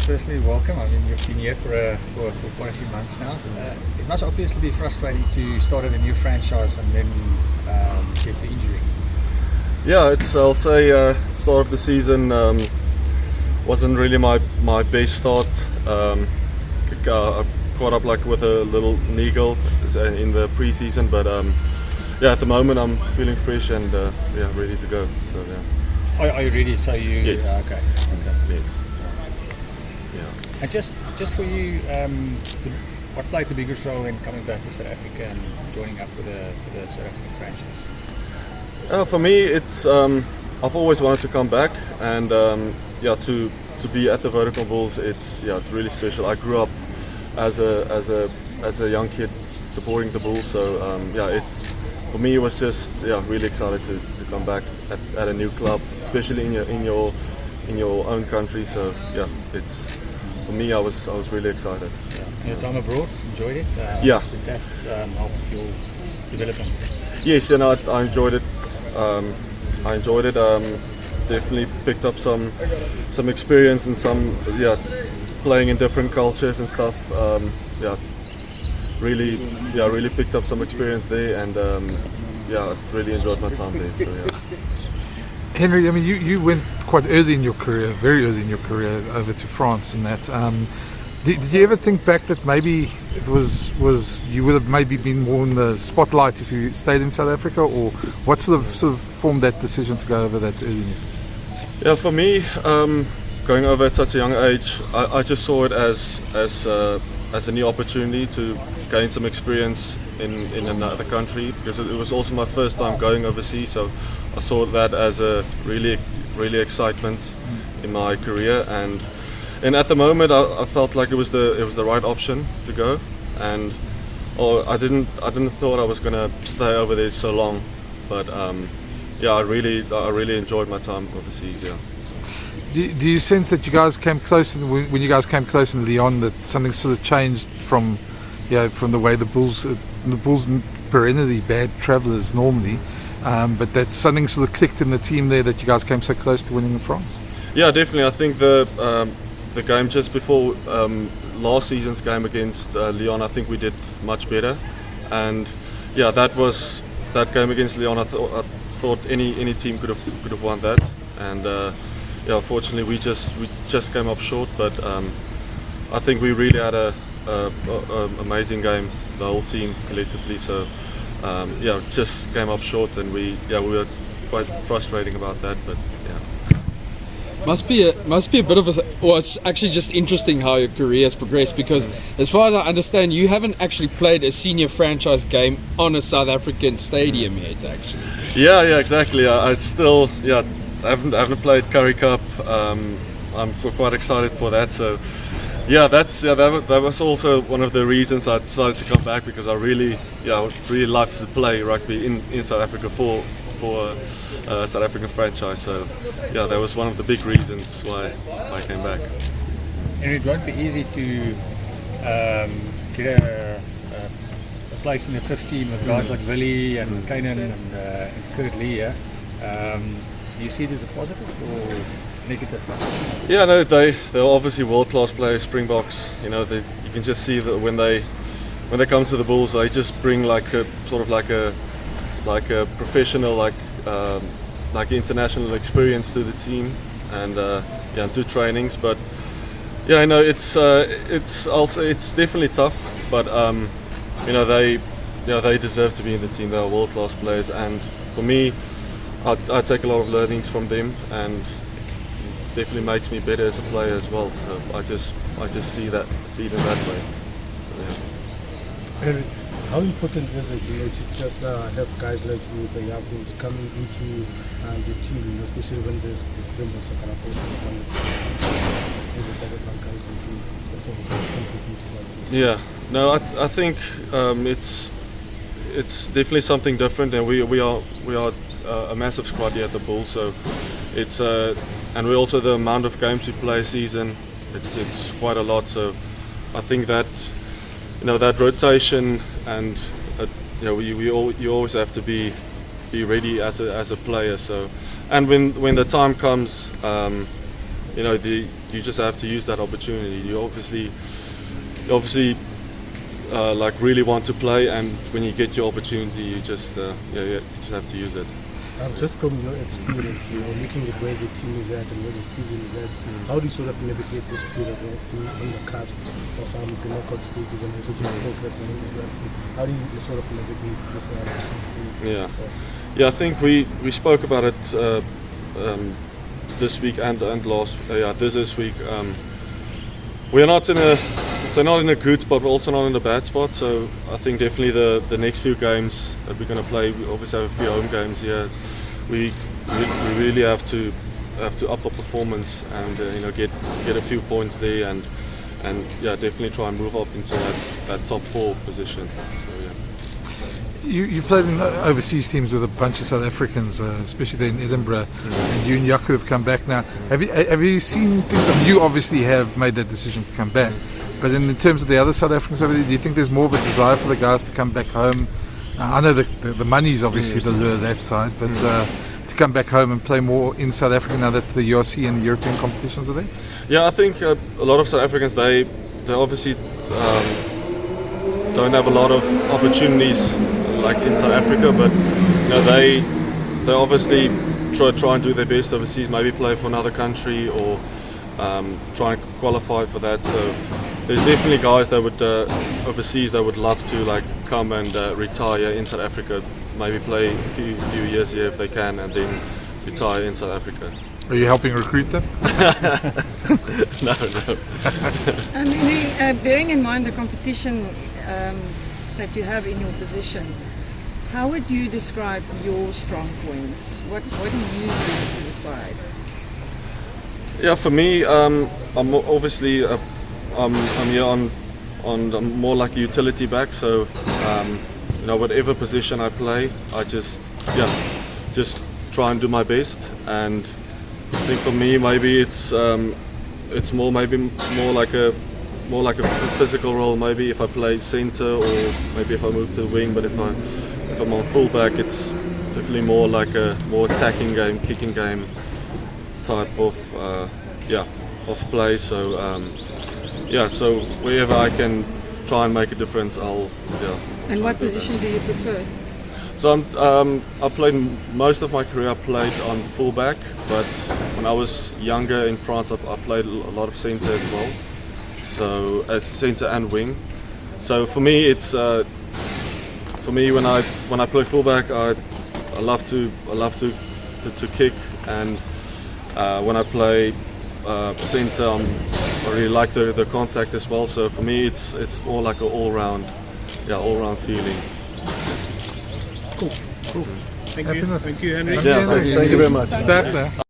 firstly, welcome. I mean, you've been here for quite a few months now. It must obviously be frustrating to start at a new franchise and then get the injury. Yeah, I'll say start of the season wasn't really my best start. I caught up with a little knee goal in the pre-season, but at the moment I'm feeling fresh and ready to go. So yeah. Are you ready? So you? Yes. Okay. Yes. Yeah. And just for you, what played the biggest role in coming back to South Africa and joining up with the South African franchise? For me, it's I've always wanted to come back, and to be at the Vodacom Bulls, it's really special. I grew up as a young kid supporting the Bulls, so it's for me it was just really excited to come back at a new club, especially in your own country. So it's for me I was really excited. Your time abroad, enjoyed it? Yeah. Did that help your development? Yes, I enjoyed it. I enjoyed it. Definitely picked up some experience and some playing in different cultures and stuff. Really picked up some experience there, and really enjoyed my time there. So yeah. Henry, I mean, you went quite early in your career, very early in your career, over to France, and that. Did you ever think back that maybe it was you would have maybe been more in the spotlight if you stayed in South Africa, or what sort of formed that decision to go over that early? Yeah, for me, going over at such a young age, I just saw it as a new opportunity to gain some experience in another country, because it was also my first time going overseas. So I saw that as a really excitement in my career, and at the moment I felt like it was the right option to go, and I didn't thought I was gonna stay over there so long, but I really enjoyed my time overseas. Yeah. Do you sense that you guys came close, when you guys came close in Lyon, that something sort of changed from the way the Bulls perennially bad travellers normally, but that something sort of clicked in the team there, that you guys came so close to winning in France? Yeah, definitely. I think the game just before last season's game against Lyon, I think we did much better, and that game against Lyon, I thought any team could have won that, and unfortunately we just came up short. But I think we really had a amazing game, the whole team collectively. So just came up short, and we were quite frustrating about that, but yeah. Must be a bit of a. Well, it's actually just interesting how your career has progressed, because as far as I understand, you haven't actually played a senior franchise game on a South African stadium yet, actually. Yeah, exactly. I still I haven't played Currie Cup. I'm quite excited for that. So that was also one of the reasons I decided to come back, because I really like to play rugby in South Africa for a South African franchise. So that was one of the big reasons why I came back. And it won't be easy to get a place in the 15 with guys like Willie and Kanan and Kurt Lee. Do you see it as a positive or negative? Yeah, no, they're obviously world-class players, Springboks. You can just see that when they come to the Bulls, they just bring like a professional, like international experience to the team, and to trainings. But I know it's definitely tough, but they deserve to be in the team. They are world-class players, and for me, I take a lot of learnings from them, and definitely makes me better as a player as well. So I just see them that way. So, And how important is it, to just have guys like you, the young who's coming into the team, especially when the Springboks are going to also won it? Is it that everyone comes into the form of contribute towards the team? Yeah, no, I think it's definitely something different, and we are a massive squad here at the Bulls. So it's and we also, the amount of games we play a season, it's quite a lot. So I think that that rotation, and you always have to be be ready as a player. So, and when the time comes, you just have to use that opportunity. You obviously like really want to play, and when you get your opportunity, you just you just have to use it. Just from your experience, looking at where the team is at and where the season is at, how do you sort of navigate this period of being on the cusp of the knockout stages and also just progressing in the UFC? How do you sort of navigate this phase? Yeah, I think we spoke about it this week and last. This week. We're not in a good spot, but also not in a bad spot. So I think definitely the next few games that we're going to play, we obviously have a few home games here. We really have to up our performance and get a few points there and definitely try and move up into that top 4 position. So You played in overseas teams with a bunch of South Africans, especially there in Edinburgh, and you and Jaco have come back now. Have you seen things? I mean, you obviously have made that decision to come back, but in terms of the other South Africans over there, do you think there's more of a desire for the guys to come back home? I know the money's obviously the lure that side, but to come back home and play more in South Africa now that the UFC and the European competitions are there? Yeah, I think a lot of South Africans, they obviously don't have a lot of opportunities like in South Africa, but they obviously try and do their best overseas, maybe play for another country or try and qualify for that. So there's definitely guys that would overseas that would love to like come and retire in South Africa, maybe play a few years here if they can, and then retire in South Africa. Are you helping recruit them? No. Henry, bearing in mind the competition that you have in your position, how would you describe your strong points? What do you bring to the side? Yeah, for me, I'm obviously I'm here on more like a utility back. So whatever position I play, I just try and do my best. And I think for me, maybe it's more like a physical role. Maybe if I play center, or maybe if I move to the wing. But if I'm on fullback, it's definitely more like a more attacking game, kicking game type of play. So so wherever I can try and make a difference, I'll. And what position do you prefer? So I played most of my career. I played on fullback, but when I was younger in France, I played a lot of center as well. So as center and wing. So for me, it's when I play fullback, I love to kick, and when I play center, I really like the contact as well. So for me, it's more like an all-round feeling. Cool. Thank Happiness. you, Henry. Thank you very much. Sterkte.